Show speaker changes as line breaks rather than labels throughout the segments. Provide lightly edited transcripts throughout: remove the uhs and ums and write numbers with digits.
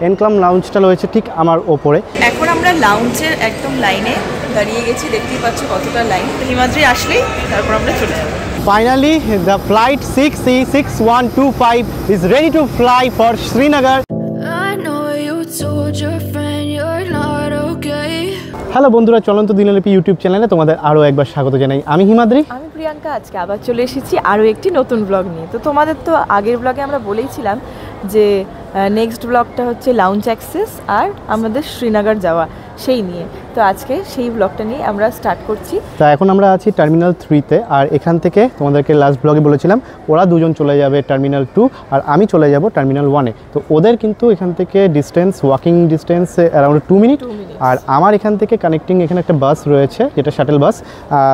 এনক্লাম লাউঞ্জটা রয়েছে ঠিক আমার ওপরে।
এখন আমরা লাউঞ্জের একদম লাইনে দাঁড়িয়ে গেছি, দেখতেই পাচ্ছ কতটা লাইন। হিমাদ্রি আসলেই তারপর আমরা চলে যাব।
Finally, the flight 6C6125 is ready to fly for Srinagar.
I know you told your friend you're not okay.
Hello বন্ধুরা, চলন্ত দিনলিপি ইউটিউব চ্যানেলে তোমাদের আরও একবার স্বাগত জানাই। আমি হিমাদ্রি,
আমি প্রিয়াঙ্কা। আজকে আবার চলে এসেছি আরও একটি নতুন ব্লগ নিয়ে। তো তোমাদের তো আগের ব্লগে আমরা বলেইছিলাম যে নেক্সট ব্লগটা হচ্ছে লাউঞ্জ অ্যাক্সেস আর আমাদের শ্রীনগর যাওয়া, সেই নিয়ে। তো আজকে সেই ব্লগটা নিয়ে আমরা স্টার্ট করছি।
তা এখন আমরা আছি টার্মিনাল 3-তে, আর এখান থেকে তোমাদেরকে লাস্ট ব্লগে বলেছিলাম ওরা দুজন চলে যাবে টার্মিনাল 2 আর আমি চলে যাব টার্মিনাল 1-এ। তো ওদের কিন্তু এখান থেকে distance, walking distance around 2 minute. আর আমার এখান থেকে কানেক্টিং এখানে একটা বাস রয়েছে, যেটা শাটেল বাস,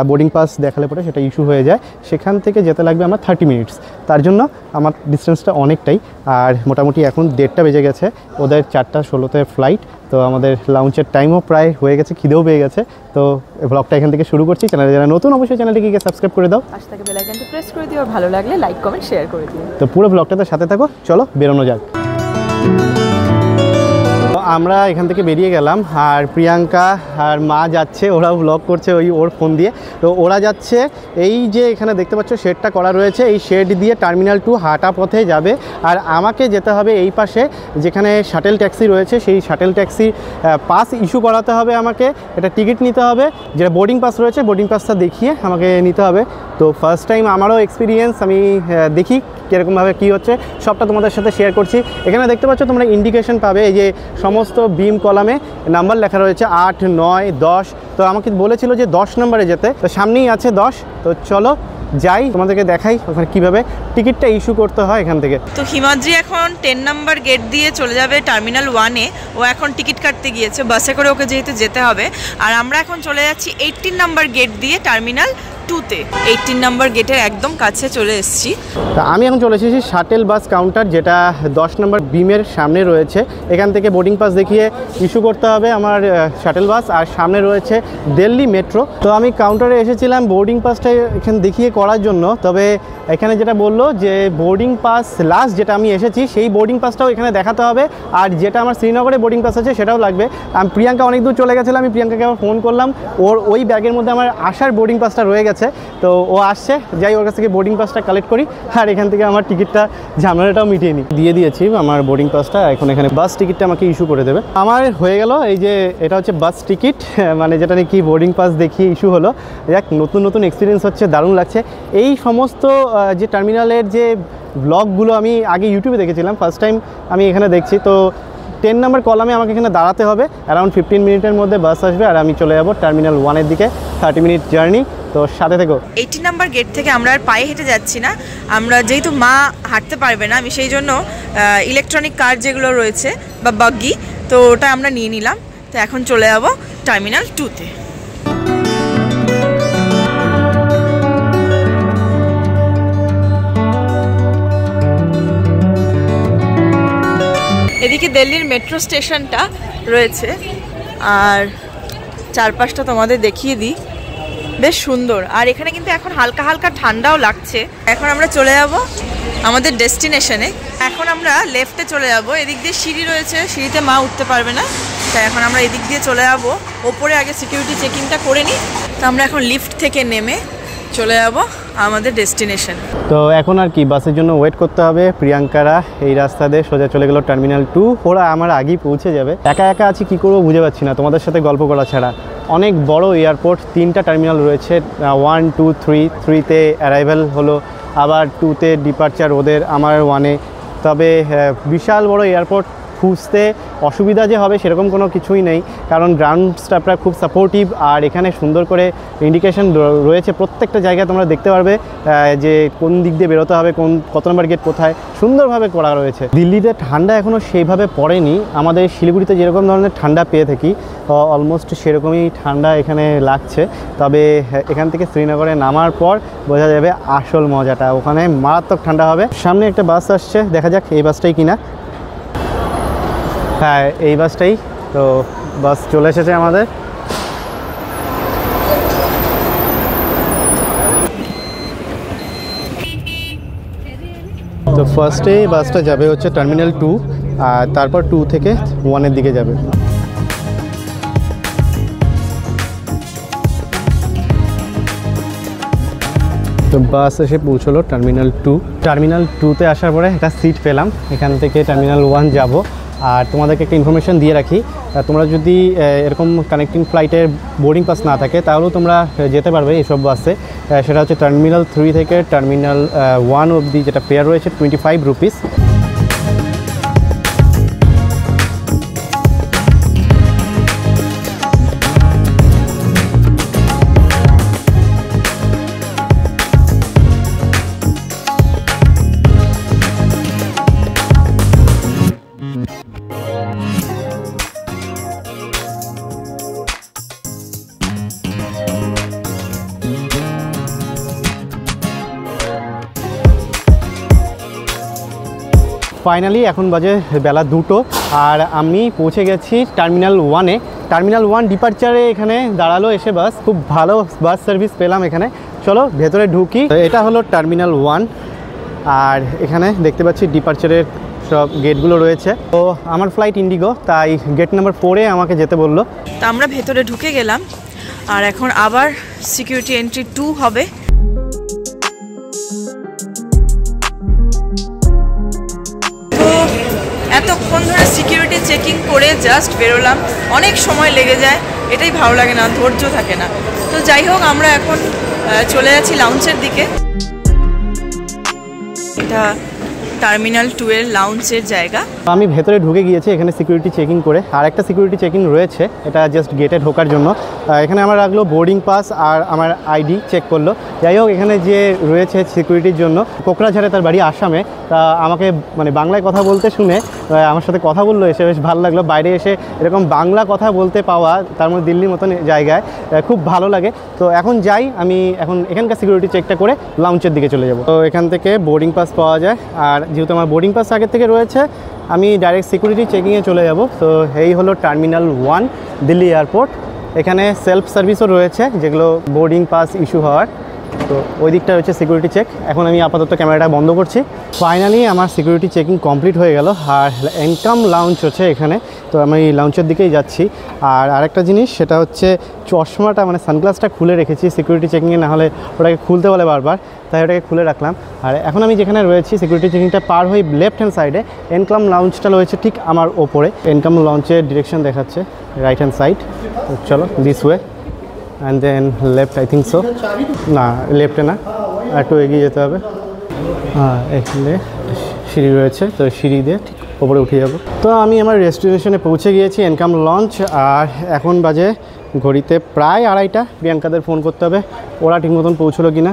বোর্ডিং পাস দেখালে পরে সেটা ইস্যু হয়ে যায়, সেখান থেকে যেতে লাগবে আমার 30 মিনিটস। তার জন্য আমার ডিস্টেন্সটা অনেকটাই। আর মোটামুটি এখন 1:30 বেজে গেছে, ওদের 4:16-তে ফ্লাইট। তো আমাদের লাউঞ্চের টাইমও প্রায় হয়ে গেছে, খিদেও পেয়ে গেছে। তো ব্লগটা এখান থেকে শুরু করছি। চ্যানেলে যারা নতুন অবশ্যই চ্যানেলটিকে গিয়ে সাবস্ক্রাইব করে দাও,
পাশে থাকা বেল আইকনটা প্রেস করে দিও, আর ভালো লাগলে লাইক কমেন্ট শেয়ার করে দিও।
তো পুরো ব্লগটাতে সাথে থাকো। চলো বেরোনো যাক। আমরা এখান থেকে বেরিয়ে গেলাম, আর প্রিয়াঙ্কা আর মা যাচ্ছে, ওরাও ব্লগ করছে ওর ফোন দিয়ে। তো ওরা যাচ্ছে এই যে এখানে দেখতে পাচ্ছ শেডটা করা রয়েছে, এই শেড দিয়ে টার্মিনাল 2 হাঁটা পথে যাবে। আর আমাকে যেতে হবে এই পাশে যেখানে শাটেল ট্যাক্সি রয়েছে, সেই শাটেল ট্যাক্সি পাস ইস্যু করাতে হবে আমাকে। এটা টিকিট নিতে হবে, যেটা বোর্ডিং পাস রয়েছে, বোর্ডিং পাসটা দেখিয়ে আমাকে নিতে হবে। তো ফার্স্ট টাইম আমারও এক্সপিরিয়েন্স, আমি দেখি কীরকমভাবে কী হচ্ছে, সবটা তোমাদের সাথে শেয়ার করছি। এখানে দেখতে পাচ্ছ তোমরা ইন্ডিকেশন পাবে, এই যে সমস্ত বিম কলামে নাম্বার লেখা রয়েছে 8, 9, 10। তো আমাকে বলেছিল যে 10 নম্বরে যেতে, তো সামনেই আছে 10। তো চলো যাই, তোমাদেরকে দেখাই ওখানে কীভাবে টিকিটটা ইস্যু করতে হয় এখান থেকে।
তো হিমাদ্রি এখন 10 নম্বর গেট দিয়ে চলে যাবে টার্মিনাল 1-এ। ও এখন টিকিট কাটতে গিয়েছে, বাসে করে ওকে যেহেতু যেতে হবে। আর আমরা এখন চলে যাচ্ছি 18 নম্বর গেট দিয়ে টার্মিনাল 2-তে। 18 নম্বর গেটের একদম কাছে চলে এসেছি।
তা আমি এখন চলে এসেছি শাটেল বাস কাউন্টার, যেটা 10 নম্বর বিমের সামনে রয়েছে। এখান থেকে বোর্ডিং পাস দেখিয়ে ইস্যু করতে হবে আমার শাটেল বাস। আর সামনে রয়েছে দিল্লি মেট্রো। তো আমি কাউন্টারে এসেছিলাম বোর্ডিং পাসটা এখানে দেখিয়ে করার জন্য। তবে এখানে যেটা বললো যে বোর্ডিং পাস লাস্ট যেটা আমি এসেছি সেই বোর্ডিং পাসটাও এখানে দেখাতে হবে, আর যেটা আমার শ্রীনগরে বোর্ডিং পাস আছে সেটাও লাগবে। আমি প্রিয়াঙ্কা অনেক দূর চলে গেছিলাম, আমি প্রিয়াঙ্কাকে আবার ফোন করলাম, ওর ওই ব্যাগের মধ্যে আমার আসার বোর্ডিং পাসটা রয়ে গেছে। তো ও আসছে, যাই ওর কাছ থেকে বোর্ডিং পাসটা কালেক্ট করি, আর এখান থেকে আমার টিকিটটা ঝামেলাটাও মিটিয়ে নিই। দিয়ে দিয়েছি আমার বোর্ডিং পাসটা, এখন এখানে বাস টিকিটটা আমাকে ইস্যু করে দেবে। আমার হয়ে গেল, এই যে এটা হচ্ছে বাস টিকিট, মানে যেটা নাকি বোর্ডিং পাস দেখিয়ে ইস্যু হলো। যাক, নতুন নতুন এক্সপিরিয়েন্স হচ্ছে, দারুণ লাগছে। এই সমস্ত যে টার্মিনালের যে ব্লগগুলো আমি আগে ইউটিউবে দেখেছিলাম, ফার্স্ট টাইম আমি এখানে দেখছি। তো 10 নম্বর কলামে আমাকে এখানে দাঁড়াতে হবে, অ্যারাউন্ড 15 মিনিটের মধ্যে বাস আসবে, আর আমি চলে যাব টার্মিনাল 1-এর দিকে। 30 মিনিট জার্নি, তো সাথে থেকো। 18 নম্বর গেট থেকে আমরা আর পায়ে হেঁটে যাচ্ছি না, আমরা যেহেতু মা হাঁটতে পারবে না, আমি সেই জন্য ইলেকট্রনিক কার যেগুলো রয়েছে বা বাগ্গি, তো ওটা আমরা নিয়ে নিলাম। তো এখন চলে যাব টার্মিনাল 2-তে। এদিকে দিল্লির মেট্রো স্টেশনটা রয়েছে, আর চারপাশটা তোমাদের দেখিয়ে দিই, বেশ সুন্দর। আর এখানে কিন্তু এখন হালকা হালকা ঠান্ডাও লাগছে। এখন আমরা চলে যাব আমাদের ডেস্টিনেশনে। এখন আমরা লেফটে চলে যাব, এদিক দিয়ে সিঁড়ি রয়েছে, সিঁড়িতে মা উঠতে পারবে না, তাই এখন আমরা এদিক দিয়ে চলে যাব। ওপরে আগে সিকিউরিটি চেকিংটা করে নিই। তো আমরা এখন লিফট থেকে নেমে চলে যাব আমাদের ডেস্টিনেশন। তো এখন আর কি বাসের জন্য ওয়েট করতে হবে। প্রিয়াঙ্কারা এই রাস্তা দিয়ে সোজা চলে গেল টার্মিনাল 2, ওরা আমার আগেই পৌঁছে যাবে। একা একা আছি, কী করবো বুঝে পাচ্ছি না তোমাদের সাথে গল্প করা ছাড়া। অনেক বড় এয়ারপোর্ট, 3টা টার্মিনাল রয়েছে, 1, 2, 3। 3-তে অ্যারাইভেল হলো, আবার 2-তে ডিপার্চার ওদের, আমার 1-এ। তবে বিশাল বড় এয়ারপোর্ট, খুঁজতে অসুবিধা যে হবে সেরকম কোনো কিছুই নেই, কারণ গ্রাউন্ড স্টাফরা খুব সাপোর্টিভ। আর এখানে সুন্দর করে ইন্ডিকেশন রয়েছে, প্রত্যেকটা জায়গায় তোমরা দেখতে পারবে যে কোন দিক দিয়ে বেরোতে হবে, কত নম্বর গেট কোথায়, সুন্দরভাবে করা রয়েছে। দিল্লিতে ঠান্ডা এখনও সেইভাবে পড়েনি, আমাদের শিলিগুড়িতে যেরকম ধরনের ঠান্ডা পেয়ে থাকি অলমোস্ট সেরকমই ঠান্ডা এখানে লাগছে। তবে এখান থেকে শ্রীনগরে নামার পর বোঝা যাবে আসল মজাটা, ওখানে মারাত্মক ঠান্ডা হবে। সামনে একটা বাস আসছে, দেখা যাক এই বাসটাই কিনা। হ্যাঁ, এই বাসটাই। তো বাস চলে এসেছে আমাদের। তো ফার্স্টে বাসটা যাবে হচ্ছে টার্মিনাল 2,
আর তারপর 2 থেকে 1-এর দিকে যাবে। তো বাস এসে পৌঁছলো টার্মিনাল 2। টার্মিনাল 2-তে আসার পরে একটা সিট পেলাম, এখান থেকে টার্মিনাল 1 যাব। আর তোমাদেরকে একটা ইনফরমেশান দিয়ে রাখি, তোমরা যদি এরকম কানেক্টিং ফ্লাইটের বোর্ডিং পাস না থাকে তাহলেও তোমরা যেতে পারবে এইসব বাসে। সেটা হচ্ছে টার্মিনাল 3 থেকে টার্মিনাল 1 অবধি যেটা ফেয়ার রয়েছে 25 রুপিস। ফাইনালি এখন বাজে বেলা 2টো আর আমি পৌঁছে গেছি টার্মিনাল 1-এ। টার্মিনাল 1 ডিপার্চারে এখানে দাঁড়ালো এসে বাস, খুব ভালো বাস সার্ভিস পেলাম এখানে। চলো ভেতরে ঢুকি। এটা হলো টার্মিনাল 1 আর এখানে দেখতে পাচ্ছি ডিপার্চারের সব গেটগুলো রয়েছে। তো আমার ফ্লাইট ইন্ডিগো, তাই গেট নাম্বার 4-এ আমাকে যেতে বললো।
তো আমরা ভেতরে ঢুকে গেলাম আর এখন আবার সিকিউরিটি এন্ট্রি 2 হবে। এতক্ষণ ধরে সিকিউরিটি চেকিং করে জাস্ট বেরোলাম, অনেক সময় লেগে যায়, এটাই ভালো লাগে না, ধৈর্য থাকে না। তো যাই হোক আমরা এখন চলে যাচ্ছি লাউঞ্জের দিকে। এটা টার্মিনাল 2-এর লাউঞ্জের জায়গা।
আমি ভেতরে ঢুকে গিয়েছি এখানে সিকিউরিটি চেকিং করে। আর একটা সিকিউরিটি চেকিং রয়েছে, এটা জাস্ট গেটে ঢোকার জন্য। এখানে আমার রাখলো বোর্ডিং পাস আর আমার আইডি চেক করলো। যাই হোক এখানে যে রয়েছে সিকিউরিটির জন্য, কোকরাঝাড়ে তার বাড়ি আসামে, তা আমাকে মানে বাংলায় কথা বলতে শুনে আমার সাথে কথা বললো, এসে বেশ ভালো লাগলো। বাইরে এসে এরকম বাংলা কথা বলতে পাওয়া, তার মধ্যে দিল্লির মতন জায়গায়, খুব ভালো লাগে। তো এখন যাই, আমি এখন এখানকার সিকিউরিটি চেকটা করে লাউঞ্জের দিকে চলে যাব। তো এখান থেকে বোর্ডিং পাস পাওয়া যায়, আর যেহেতু আমার বোর্ডিং পাস আগের থেকে রয়েছে আমি ডাইরেক্ট সিকিউরিটি চেকিংয়ে চলে যাব। তো এই হলো টার্মিনাল 1 দিল্লি এয়ারপোর্ট। এখানে সেলফ সার্ভিসও রয়েছে যেগুলো বোর্ডিং পাস ইস্যু হওয়ার। তো ওই দিকটা রয়েছে সিকিউরিটি চেক। এখন আমি আপাতত ক্যামেরাটা বন্ধ করছি। ফাইনালি আমার সিকিউরিটি চেকিং কমপ্লিট হয়ে গেল আর ওয়েলকাম লাউঞ্জ হচ্ছে এখানে। তো আমি এই লাউঞ্জের দিকেই যাচ্ছি। আর আরেকটা জিনিস, সেটা হচ্ছে চশমাটা মানে সানগ্লাসটা খুলে রেখেছি সিকিউরিটি চেকিংয়ে, না হলে ওটাকে খুলতে বলে বারবার, তাই ওটাকে খুলে রাখলাম। আর এখন আমি যেখানে রয়েছি সিকিউরিটি চেকিংটা পার হয়ে লেফট হ্যান্ড সাইডে ওয়েলকাম লাউঞ্জটা রয়েছে ঠিক আমার ওপরে। ওয়েলকাম লাউঞ্জের ডিরেকশন দেখাচ্ছে রাইট হ্যান্ড সাইড। তো চলো this way and then left, I think so. না লেফটে না, একটু এগিয়ে যেতে হবে। হ্যাঁ এখানে সিঁড়ি রয়েছে, তো সিঁড়ি দিয়ে ঠিক ওপরে উঠে যাব। তো আমি আমার ডেস্টিনেশনে পৌঁছে গিয়েছি ওয়েলকাম লঞ্চ। আর এখন বাজে ঘড়িতে প্রায় 2:30। প্রিয়াঙ্কাদের ফোন করতে হবে ওরা ঠিক মতন পৌঁছলো কি না।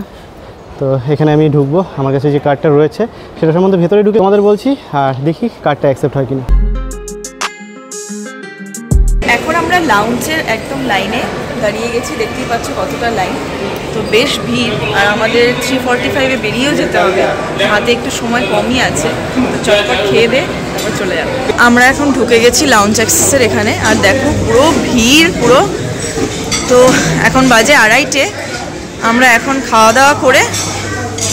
তো এখানে আমি ঢুকবো, আমার কাছে যে কার্ডটা রয়েছে সেটা সম্বন্ধে ভেতরে ঢুকে তোমাদের বলছি, আর দেখি কার্ডটা অ্যাকসেপ্ট হয় কিনা।
এখন আমরা লাউঞ্জের একদম লাইনে দাঁড়িয়ে গেছি, দেখতেই পাচ্ছ কতটা লাইন। তো বেশ ভিড়, আর আমাদের 3:45-এ বেরিয়েও যেতে হবে, হাতে একটু সময় কমই আছে। তো চটপট খেয়ে দে তারপর চলে যাবে। আমরা এখন ঢুকে গেছি লাউঞ্জ অ্যাক্সেসের এখানে, আর দেখো পুরো ভিড় পুরো। তো এখন বাজে 2:30। আমরা এখন খাওয়া দাওয়া করে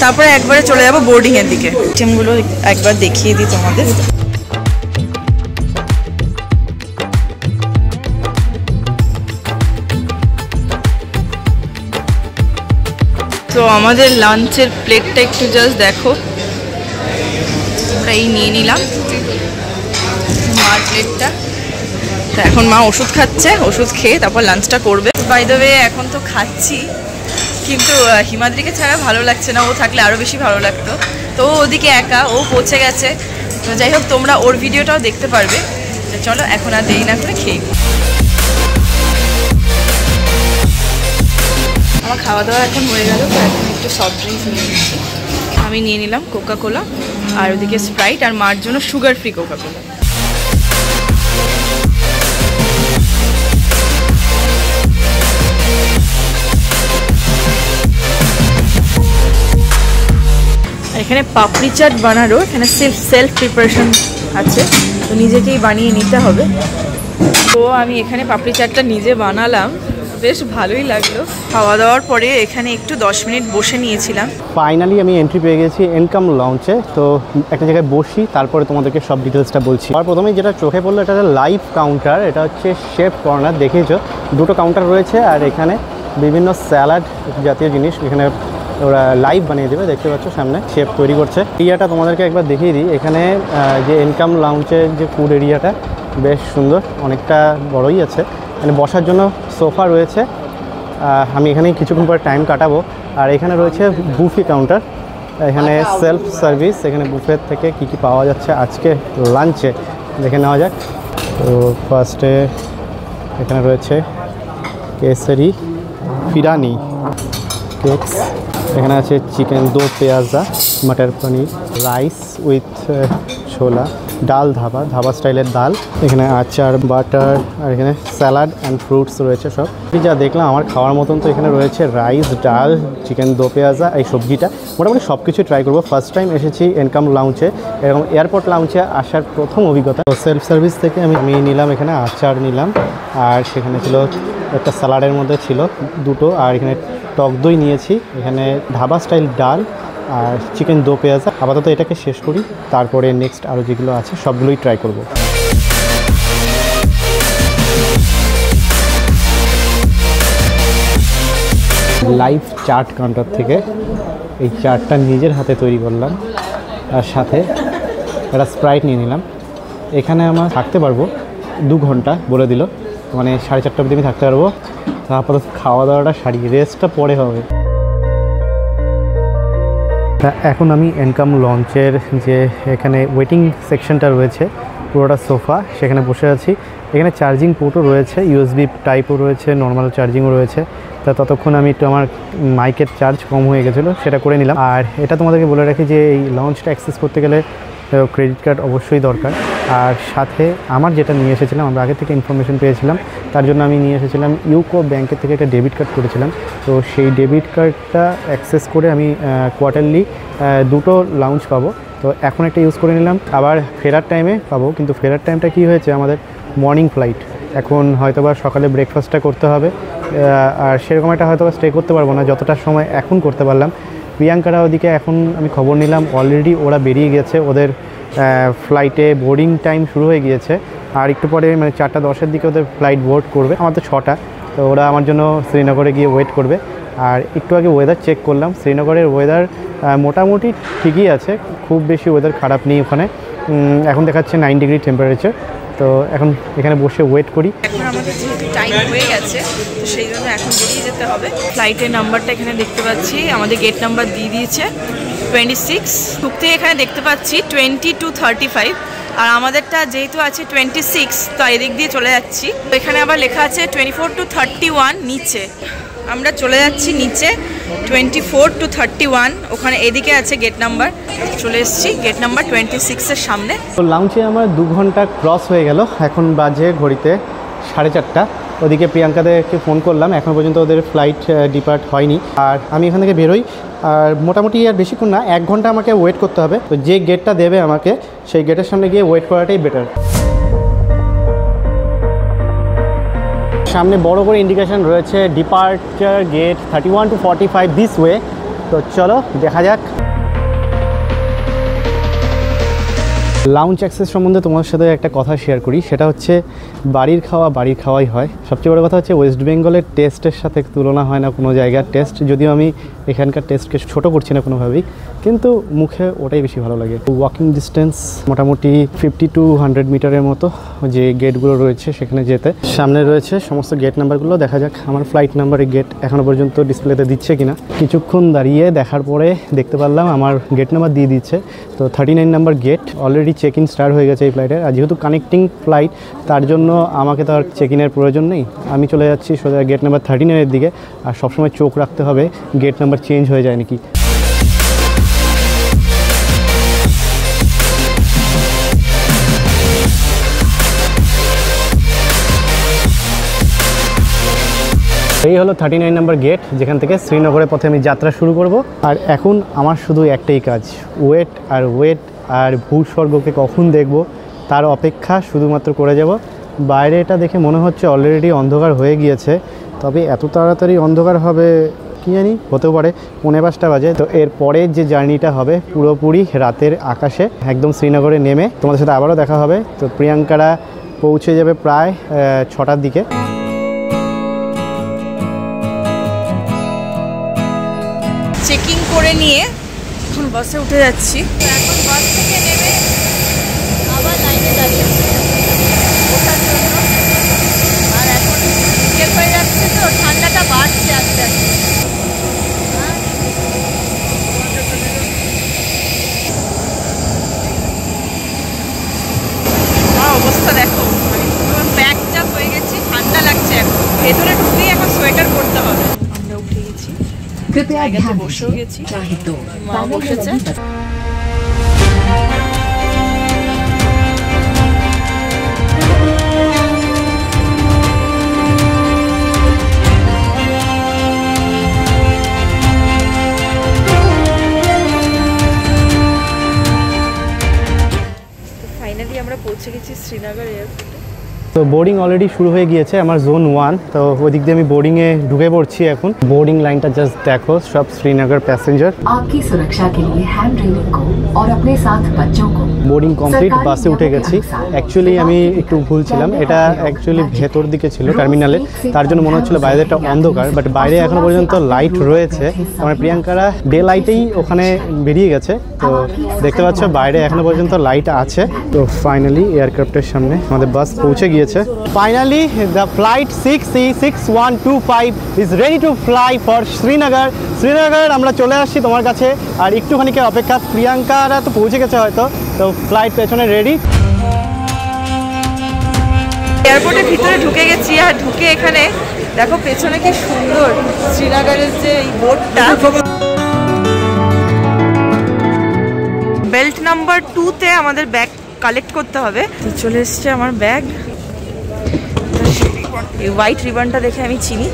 তারপরে একবারে চলে যাবো বোর্ডিংয়ের দিকে। আইটেমগুলো একবার দেখিয়ে দিই তোমাদের। তো আমাদের লাঞ্চের প্লেটটা একটু জাস্ট দেখো, আমরা এই নিয়ে নিলাম মার প্লেটটা। তো এখন মা ওষুধ খাচ্ছে, ওষুধ খেয়ে তারপর লাঞ্চটা করবে। বাই দ্য ওয়ে এখন তো খাচ্ছি, কিন্তু হিমাদ্রিকে ছাড়া ভালো লাগছে না, ও থাকলে আরও বেশি ভালো লাগতো। তো ও ওদিকে একা, ও পৌঁছে গেছে। তো যাই হোক তোমরা ওর ভিডিওটাও দেখতে পারবে। চলো এখন আর দেরি না করে খেয়ে। আমার খাওয়া দাওয়া এখন হয়ে গেল, তো এখন একটু সফট ড্রিঙ্কস নিয়ে নিচ্ছি। আমি নিয়ে নিলাম কোকা কোলা, আর ওদিকে স্প্রাইট, আর মার জন্য সুগার ফ্রি কোকা কোলা। এখানে পাপড়ি চাট বানারও, এখানে সেলফ প্রিপারেশন আছে, তো নিজেকেই বানিয়ে নিতে হবে। তো আমি এখানে পাপড়ি চাটটা নিজে বানালাম, বেশ ভালোই লাগলো। খাওয়া দাওয়ার পরে এখানে একটু 10 মিনিট বসে নিয়েছিলাম।
ফাইনালি আমি এন্ট্রি পেয়ে গেছি এনকাম লঞ্চে। তো একটা জায়গায় বসি, তারপরে তোমাদেরকে সব ডিটেলসটা বলছি। আর প্রথমেই যেটা চোখে পড়লো, এটা লাইভ কাউন্টার। এটা হচ্ছে শেফ কর্নার, দেখেছো দুটো কাউন্টার রয়েছে। আর এখানে বিভিন্ন স্যালাড জাতীয় জিনিস এখানে ওরা লাইভ বানিয়ে দেবে, দেখতে পাচ্ছ সামনে শেফ তৈরি করছে। এরিয়াটা তোমাদেরকে একবার দেখিয়ে দিই। এখানে যে এনকাম লাউঞ্চের যে ফুড এরিয়াটা বেশ সুন্দর, অনেকটা বড়ই আছে। এখানে বসার জন্য সোফা রয়েছে, আমি এখানে কিছুক্ষণ পরে টাইম কাটাবো। আর এখানে রয়েছে বুফে কাউন্টার, এখানে সেলফ সার্ভিস। এখানে বুফের থেকে কি কি পাওয়া যাচ্ছে আজকে লাঞ্চে দেখে নেওয়া যাক। তো ফার্স্টে এখানে রয়েছে কেসারি ফিরানি কেকস, এখানে আছে চিকেন দো পেঁয়াজা, মটর পনির, রাইস উইথ ছোলা, ডাল ধাবা স্টাইলের ডাল, এখানে আচার, বাটার, আর এখানে স্যালাড অ্যান্ড ফ্রুটস রয়েছে সব। যা দেখলাম আমার খাওয়ার মতন, তো এখানে রয়েছে রাইস, ডাল, চিকেন দো পেঁয়াজা, এই সবজিটা মোটামুটি সব কিছু ট্রাই করবো। ফার্স্ট টাইম এসেছি এনকাম লাউঞ্চে, এরকম এয়ারপোর্ট লাউঞ্চে আসার প্রথম অভিজ্ঞতা। তো সেলফ সার্ভিস থেকে আমি নিলাম, এখানে আচার নিলাম, আর সেখানে ছিল একটা স্যালাডের মধ্যে ছিল দুটো, আর এখানে টক দই নিয়েছি, এখানে ধাবা স্টাইল ডাল আর চিকেন দো পেঁয়াজা। আপাতত এটাকে শেষ করি, তারপরে নেক্সট আরও যেগুলো আছে সবগুলোই ট্রাই করব। লাইভ চাট কাউন্টার থেকে এই চাটটা নিজের হাতে তৈরি করলাম, আর সাথে একটা স্প্রাইট নিয়ে নিলাম। এখানে আমার থাকতে পারবো 2 ঘন্টা বলে দিল, মানে 4:30 অবধি আমি থাকতে পারবো। আপাতত খাওয়া দাওয়াটা সারি, রেস্টটা পরে হবে। এখন আমি এনকাম লঞ্চের যে এখানে ওয়েটিং সেকশনটা রয়েছে, পুরোটা সোফা, সেখানে বসে আছি। এখানে চার্জিং পোর্টও রয়েছে, ইউএসবি টাইপও রয়েছে, নর্মাল চার্জিংও রয়েছে। তা ততক্ষণ আমি একটু আমার মাইকের চার্জ কম হয়ে গেছিলো, সেটা করে নিলাম। আর এটা তোমাদেরকে বলে রাখি যে এই লঞ্চটা অ্যাক্সেস করতে গেলে ক্রেডিট কার্ড অবশ্যই দরকার। আর সাথে আমার যেটা নিয়ে এসেছিলাম, আমরা আগে থেকে ইনফরমেশন পেয়েছিলাম, তার জন্য আমি নিয়ে এসেছিলাম ইউকো ব্যাংকের থেকে একটা ডেবিট কার্ড করেছিলাম। তো সেই ডেবিট কার্ডটা অ্যাক্সেস করে আমি কোয়ার্টারলি 2টো লাউঞ্জ পাবো। তো এখন একটা ইউজ করে নিলাম, আবার ফেরার টাইমে পাবো। কিন্তু ফেরার টাইমটা কি হয়েছে, আমাদের মর্নিং ফ্লাইট, এখন হয়তোবা সকালে ব্রেকফাস্টটা করতে হবে, আর সেরকম একটা হয়তোবা স্টে করতে পারবো না যতটা সময় এখন করতে পারলাম। প্রিয়াঙ্কারা ওদিকে এখন আমি খবর নিলাম অলরেডি ওরা বেরিয়ে গেছে, ওদের ফ্লাইটে বোর্ডিং টাইম শুরু হয়ে গিয়েছে। আর একটু পরে মানে 4:10-এর দিকে ওদের ফ্লাইট বোর্ড করবে, আমার তো 6টা। তো ওরা আমার জন্য শ্রীনগরে গিয়ে ওয়েট করবে। আর একটু আগে ওয়েদার চেক করলাম, শ্রীনগরের ওয়েদার মোটামুটি ঠিকই আছে, খুব বেশি ওয়েদার খারাপ নেই ওখানে। এখন দেখাচ্ছে 9 ডিগ্রি টেম্পারেচার। তো এখন এখানে বসে ওয়েট করি।
এখন আমাদের যেহেতু টাইম হয়ে গেছে, তো সেই জন্য এখন বেরিয়ে যেতে হবে। ফ্লাইটের নাম্বারটা এখানে দেখতে পাচ্ছি, আমাদের গেট নাম্বার দিয়ে দিয়েছে 26। ঢুকতে এখানে দেখতে পাচ্ছি 20 to 35, আর আমাদেরটা যেহেতু আছে 26, তো এদিক দিয়ে চলে যাচ্ছি। এখানে আবার লেখা আছে 24 to 31 নিচে। আমরা চলে যাচ্ছি নিচে 24 to 31, ওখানে এদিকে আছে গেট নাম্বার। চলে এসেছি গেট নাম্বার 26-এর সামনে।
তো লাউঞ্চে আমার 2 ঘন্টা ক্রস হয়ে গেল, এখন বাজে ঘড়িতে 4:30। ওদিকে প্রিয়াঙ্কাদেরকে ফোন করলাম, এখন পর্যন্ত ওদের ফ্লাইট ডিপার্ট হয়নি। আর আমি এখান থেকে বেরোই, আর মোটামুটি আর বেশিক্ষণ না, 1 ঘন্টা আমাকে ওয়েট করতে হবে। তো যে গেটটা দেবে আমাকে, সেই গেটের সামনে গিয়ে ওয়েট করাটাই বেটার। সামনে বড় করে ইন্ডিকেশন রয়েছে departure gate 31 to 45 this way. তো চলো দেখা যাক। লাউঞ্জ অ্যাক্সেস সম্বন্ধে তোমার সাথে একটা কথা শেয়ার করি, সেটা হচ্ছে বাড়ির খাওয়াই হয়। সবচেয়ে বড় কথা হচ্ছে ওয়েস্ট বেঙ্গলের টেস্টের সাথে তুলনা হয় না কোনো জায়গার টেস্ট, যদিও আমি এখানকার টেস্টকে ছোটো করছি না কোনোভাবেই, কিন্তু মুখে ওটাই বেশি ভালো লাগে। ওয়াকিং ডিস্টেন্স মোটামুটি 50 to 100 মিটারের মতো যে গেটগুলো রয়েছে সেখানে যেতে। সামনে রয়েছে সমস্ত গেট নাম্বারগুলো, দেখা যাক আমার ফ্লাইট নাম্বারের গেট এখনও পর্যন্ত ডিসপ্লেতে দিচ্ছে কিনা। কিছুক্ষণ দাঁড়িয়ে দেখার পরে দেখতে পারলাম আমার গেট নাম্বার দিয়ে দিচ্ছে। তো 39 number gate, already check in start হয়ে গেছে এই ফ্লাইটের। আর যেহেতু কানেক্টিং ফ্লাইট, তার জন্য আমাকে তো আর চেক ইনের প্রয়োজন নেই, আমি চলে যাচ্ছি সোজা গেট নাম্বার 39-এর দিকে। আর সবসময় চোখ রাখতে হবে গেট নাম্বার চেঞ্জ হয়ে যায় নাকি। এই হলো 39 নাম্বার গেট, যেখান থেকে শ্রীনগরের পথে আমি যাত্রা শুরু করব। আর এখন আমার শুধু একটাই কাজ, ওয়েট আর ভূস্বর্গকে কখন দেখব তার অপেক্ষা শুধুমাত্র করে যাব। বাইরে এটা দেখে মনে হচ্ছে অলরেডি অন্ধকার হয়ে গিয়েছে, তবে এত তাড়াতাড়ি অন্ধকার হবে কি জানি, হতেও পারে। 4:45 বাজে। তো এর পরের যে জার্নিটা হবে পুরোপুরি রাতের আকাশে, একদম শ্রীনগরে নেমে তোমাদের সাথে আবারও দেখা হবে। তো প্রিয়াঙ্কারা পৌঁছে যাবে প্রায় 6টার দিকে।
চেকিং করে নিয়ে এখন বাসে উঠে যাচ্ছি। এখন বাস থেকে নেমে আবার লাইনে দাঁড়িয়ে ওঠার জন্য। আর এখন বিকেল হয়ে যাচ্ছে, তো ঠান্ডাটা বাড়ছে আস্তে আস্তে। অবস্থা দেখো, মানে পুরো ব্যাগটা হয়ে গেছি, ঠান্ডা লাগছে। এখন ভেতরে ঢুকেই এখন সোয়েটার পরতে হবে। আমরা উঠে গেছি, জায়গাতে বসেও গেছি, মা বসেছে। ফাইনালি আমরা পৌঁছে গেছি শ্রীনগর এয়ারপোর্টে।
তো বোর্ডিং অলরেডি শুরু হয়ে গিয়েছে আমার জোন 1। তো ওই দিক দিয়ে আমি বোর্ডিংয়ে ঢুকে পড়ছি এখন। বোর্ডিং লাইনটা জাস্ট দেখো, সব শ্রীনগর প্যাসেঞ্জার।
आपकी सुरक्षा के लिए हैंड रेलिंग को और अपने साथ बच्चों को।
বোর্ডিং কমপ্লিট, বাসে উঠে গেছি। অ্যাকচুয়ালি আমি একটু ভুল ছিলাম, এটা অ্যাকচুয়ালি ভেতর দিকে ছিল টার্মিনালে, তার জন্য মনে হচ্ছিল বাইরে একটা অন্ধকার, বাট বাইরে এখনো পর্যন্ত লাইট রয়েছে। আমার প্রিয়াঙ্কারা ডে লাইটেই ওখানে বেরিয়ে গেছে। তো দেখতে পাচ্ছ বাইরে এখনো পর্যন্ত লাইট আছে। তো ফাইনালি এয়ারক্রাফটের সামনে আমাদের বাস পৌঁছে গিয়েছে। Finally the flight 6C6125 is ready to fly for Srinagar. Srinagar আমরা চলে আসছি তোমার কাছে, আর একটুখানি অপেক্ষা। প্রিয়াঙ্কারা তো পৌঁছে গেছে হয়তো, তো ফ্লাইট পেছনে রেডি।
এয়ারপোর্টের ভিতরে ঢুকে গেছি, আর ঢুকে এখানে দেখো পেছনে কি সুন্দর শ্রীনগরের যে এই বোর্ডটা। বেল্ট নাম্বার 2-তে আমাদের ব্যাগ কালেক্ট করতে হবে। তো চলে এসছে আমার ব্যাগ। এই হোয়াইট রিবনটা দেখে আমি চিনি।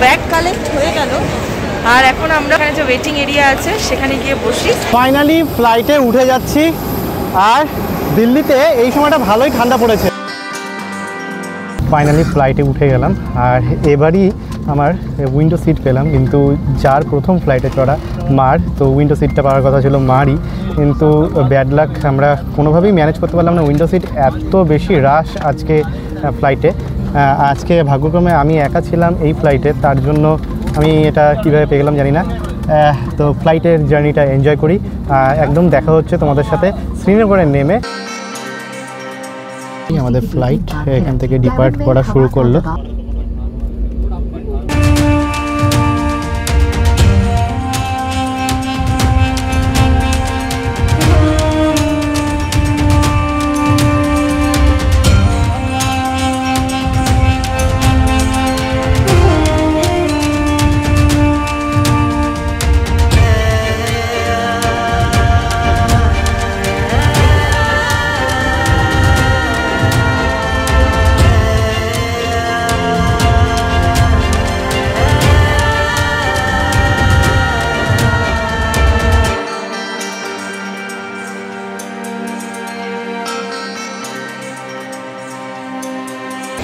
ব্যাগ কালেক্ট হয়ে গেল, আর এখন আমরা এখানে যে ওয়েটিং এরিয়া আছে সেখানে গিয়ে বসি।
ফাইনালি ফ্লাইটে উঠে যাচ্ছি, আর দিল্লিতে এই সময়টা ভালোই ঠান্ডা পড়েছে। ফাইনালি ফ্লাইটে উঠে গেলাম, আর এবারই আমার উইন্ডো সিট পেলাম। কিন্তু যার প্রথম ফ্লাইটে চড়া মার, তো উইন্ডো সিটটা পাওয়ার কথা ছিল মারই, কিন্তু ব্যাড লাক, আমরা কোনোভাবেই ম্যানেজ করতে পারলাম না উইন্ডো সিট। এত বেশি রাশ আজকে ফ্লাইটে। আজকে ভাগ্যক্রমে আমি একা ছিলাম এই ফ্লাইটে, তার জন্য আমি এটা কীভাবে পেয়ে গেলাম জানি না। তো ফ্লাইটের জার্নিটা এনজয় করি। একদম দেখা হচ্ছে তোমাদের সাথে শ্রীনগরে নেমে। আমাদের ফ্লাইট এখান থেকে ডিপার্ট করা শুরু করলো।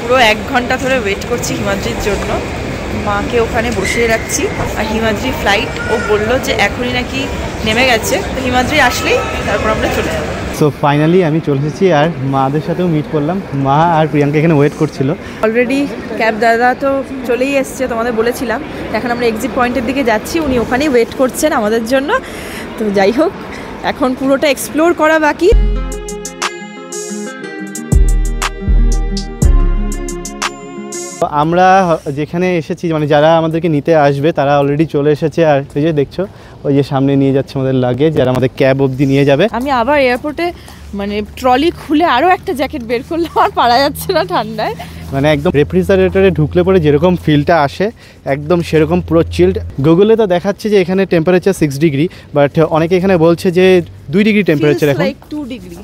পুরো 1 ঘন্টা ধরে ওয়েট করছি হিমাদ্রির জন্য। মাকে ওখানে বসিয়ে রাখছি, আর হিমাদ্রি ফ্লাইট ও বললো যে এখনই নাকি নেমে গেছে। তো হিমাদ্রি আসলেই তারপর আমরা চলে যাবো।
সো ফাইনালি আমি চলে এসেছি, আর মাদের সাথেও মিট করলাম। মা আর প্রিয়াঙ্কা এখানে ওয়েট করছিল।
অলরেডি ক্যাব দাদা তো চলেই এসছে, তোমাদের বলেছিলাম। এখন আমরা এক্সিট পয়েন্টের দিকে যাচ্ছি, উনি ওখানেই ওয়েট করছেন আমাদের জন্য। তো যাই হোক, এখন পুরোটা এক্সপ্লোর করা বাকি।
আমরা যেখানে এসেছি, মানে যারা আমাদেরকে নিতে আসবে তারা অলরেডি চলে এসেছে। আর এই যে দেখছো, ওই যে সামনে নিয়ে যাচ্ছে আমাদের লাগেজ, যারা আমাদের ক্যাব অবধি নিয়ে যাবে।
আমি আবার এয়ারপোর্টে মানে ট্রলি খুলে আরও একটা জ্যাকেট বের করলাম, আর পারা যাচ্ছে না ঠান্ডায়।
মানে একদম রেফ্রিজারেটরে ঢুকলে পরে যেরকম ফিলটা আসে, একদম সেরকম পুরো চিল্ড। গুগলে তো দেখাচ্ছে যে এখানে টেম্পারেচার 6 ডিগ্রি, বাট অনেকে এখানে বলছে যে 2 ডিগ্রি টেম্পারেচার এখন।
2 ডিগ্রি।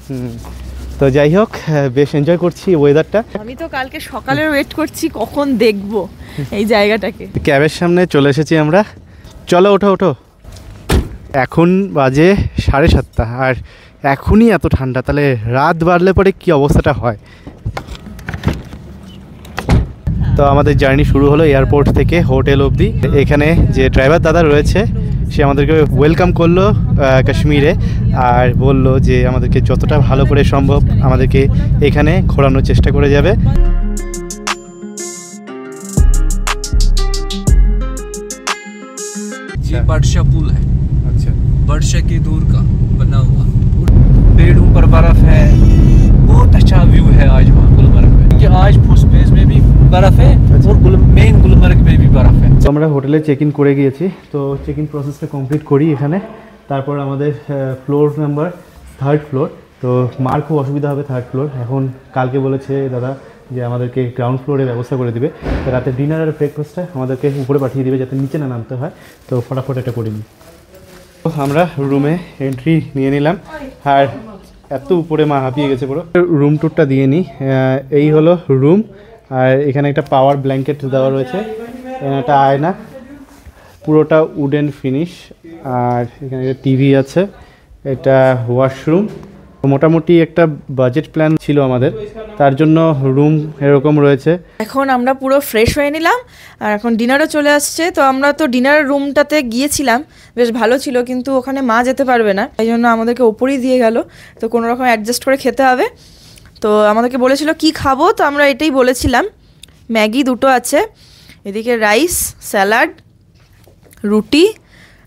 তো যাই হোক, বেশ এনজয় করছি ওয়েদারটা।
আমি তো কালকে সকালের ওয়েট করছি কখন দেখবো এই জায়গাটাকে।
ক্যাবের সামনে চলে এসেছি আমরা। চলো ওঠো ওঠো। এখন বাজে 7:30, আর এখনই এত ঠান্ডা, তাহলে রাত বাড়লে পরে কি অবস্থাটা হয়। তো আমাদের জার্নি শুরু হলো এয়ারপোর্ট থেকে হোটেল অবধি। এখানে যে ড্রাইভার দাদা রয়েছে সে আমাদেরকে ওয়েলকাম করলো কাশ্মীরে, আর বলল যে আমাদেরকে যতটা ভালো করে সম্ভব আমাদেরকে এখানে ঘোরানোর চেষ্টা করে যাবে।
ये बर्शा पुल है,
আচ্ছা,
बर्शा की दूर का बना हुआ। पेड़ों पर बर्फ है, बहुत अच्छा व्यू है आज वहाँ गुलमर्ग में, कि आज फर्स्ट फेज में भी बर्फ है और मेन गुलमर्ग में भी बर्फ है।
তো আমরা হোটেলে চেক ইন করে গিয়েছি, তো চেক ইন প্রসেসটা কমপ্লিট করি এখানে। তারপর আমাদের ফ্লোর নাম্বার 3rd ফ্লোর। তো মার খুব অসুবিধা হবে 3rd ফ্লোর, এখন কালকে বলেছে দাদা যে আমাদেরকে গ্রাউন্ড ফ্লোরে ব্যবস্থা করে দিবে, তো রাতে ডিনার আর ব্রেকফাস্টটা আমাদেরকে উপরে পাঠিয়ে দিবে যাতে নিচে না নামতে হয়। তো ফটাফট এটা করিনি। তো আমরা রুমে এন্ট্রি নিয়ে নিলাম, আর এত উপরে মা হাঁপিয়ে গেছে পুরো। রুম ট্যুরটা দিয়ে নিই। এই হলো রুম, আর এখানে একটা পাওয়ার ব্ল্যাঙ্কেট দেওয়া রয়েছে, একটা আয়না, পুরোটা উডেন ফিনিশ, আর এখানে একটা টিভি আছে, এটা ওয়াশরুম। মোটামুটি একটা বাজেট প্ল্যান ছিল আমাদের, তার জন্য রুম এরকম রয়েছে।
এখন আমরা পুরো ফ্রেশ হয়ে নিলাম, আর এখন ডিনারও চলে আসছে। তো আমরা তো ডিনার রুমটাতে গিয়েছিলাম, বেশ ভালো ছিল, কিন্তু ওখানে মা যেতে পারবে না, এই জন্য আমাদেরকে ওপরেই দিয়ে গেল। তো কোনো রকম অ্যাডজাস্ট করে খেতে হবে। তো আমাদেরকে বলেছিল কি খাবো, তো আমরা এটাই বলেছিলাম। ম্যাগি 2টো আছে, এদিকে রাইস, স্যালাড, রুটি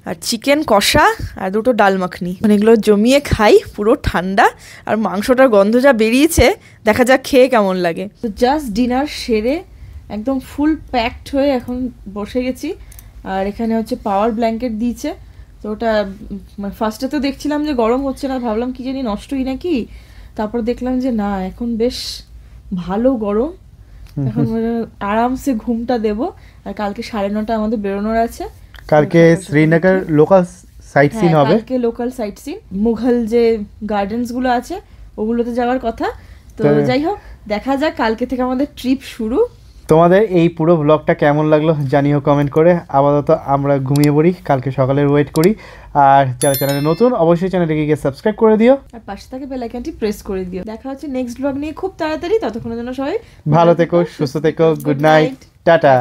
আর চিকেন কষা আর 2টো ডাল মাখনি। মানে এগুলো জমিয়ে খাই, পুরো ঠান্ডা, আর মাংসটার গন্ধ যা বেরিয়েছে, দেখা যাক খেয়ে কেমন লাগে। তো জাস্ট ডিনার সেরে একদম ফুল প্যাকড হয়ে এখন বসে গেছি। আর এখানে হচ্ছে পাওয়ার ব্ল্যাঙ্কেট দিয়েছে। তো ওটা ফার্স্টে তো দেখছিলাম যে গরম হচ্ছে না, ভাবলাম কি জানি নষ্টই নাকি, তারপর দেখলাম যে না, এখন বেশ ভালো গরম। এখন আরামসে ঘুমটা দেবো। আর কালকে 9:30 আমাদের বেরোনোর আছে।
কালকে শ্রীনগর লোকাল সাইট সিন হবে।
কালকে লোকাল সাইট সিন, মুঘল যে গার্ডেন্স গুলো আছে ওগুলোতে যাওয়ার কথা। তো যাই হোক, দেখা যাক, কালকে থেকে আমাদের ট্রিপ শুরু।
তোমাদের এই পুরো ব্লগটা কেমন লাগলো জানিও কমেন্ট করে। আপাতত আমরা ঘুমিয়ে পড়ি, কালকে সকালের ওয়েট করি। আর যারা চ্যানেলে নতুন অবশ্যই চ্যানেলটিকে গিয়ে সাবস্ক্রাইব করে দিও,
আর পাশে থেকে বেল আইকনটি প্রেস করে দিও। দেখা হচ্ছে নেক্সট ব্লগ নিয়ে খুব তাড়াতাড়ি। ততক্ষণের জন্য সবাই
ভালো থেকো, সুস্থ থেকো, গুড নাইট, টাটা।